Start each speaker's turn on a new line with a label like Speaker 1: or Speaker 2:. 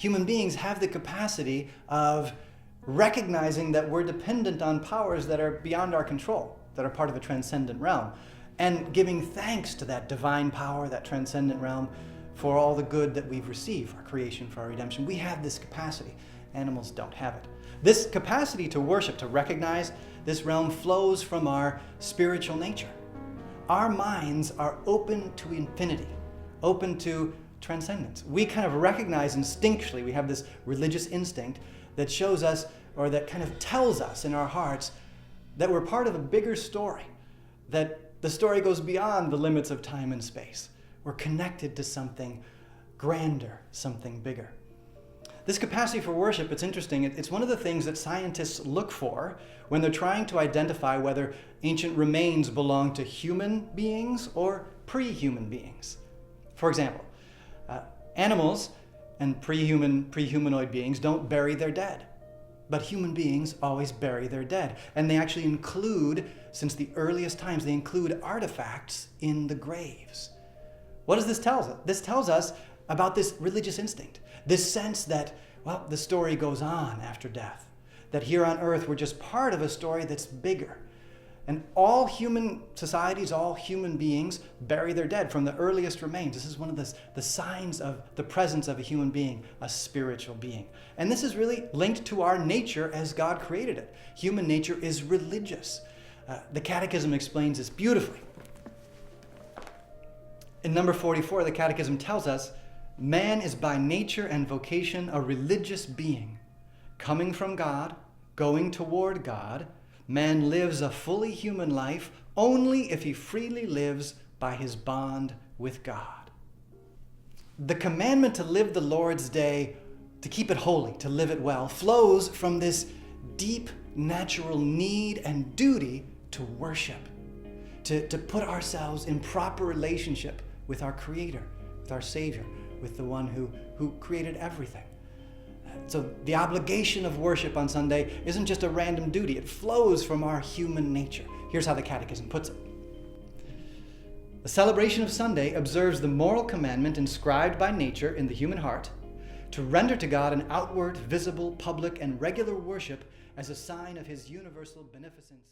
Speaker 1: Human beings have the capacity of recognizing that we're dependent on powers that are beyond our control, that are part of a transcendent realm, and giving thanks to that divine power, that transcendent realm, for all the good that we've received, for our creation, for our redemption. We have this capacity. Animals don't have it. This capacity to worship, to recognize this realm, flows from our spiritual nature. Our minds are open to infinity, open to transcendence. We kind of recognize instinctually, we have this religious instinct that shows us, or that kind of tells us in our hearts, that we're part of a bigger story, that the story goes beyond the limits of time and space. We're connected to something grander, something bigger. This capacity for worship, it's interesting, it's one of the things that scientists look for when they're trying to identify whether ancient remains belong to human beings or pre-human beings. For example, animals and pre-humanoid beings don't bury their dead, but human beings always bury their dead. And they actually include, since the earliest times, they include artifacts in the graves. What does this tell us? This tells us about this religious instinct, this sense that, well, the story goes on after death, that here on earth we're just part of a story that's bigger. And all human societies, all human beings bury their dead from the earliest remains. This is one of the signs of the presence of a human being, a spiritual being. And this is really linked to our nature as God created it. Human nature is religious. The Catechism explains this beautifully. In number 44, the Catechism tells us, man is by nature and vocation a religious being. Coming from God, going toward God, man lives a fully human life only if he freely lives by his bond with God. The commandment to live the Lord's Day, to keep it holy, to live it well, flows from this deep natural need and duty to worship, to put ourselves in proper relationship with our Creator, with our Savior, with the one who created everything. So the obligation of worship on Sunday isn't just a random duty. It flows from our human nature. Here's how the Catechism puts it. The celebration of Sunday observes the moral commandment inscribed by nature in the human heart to render to God an outward, visible, public, and regular worship as a sign of His universal beneficence.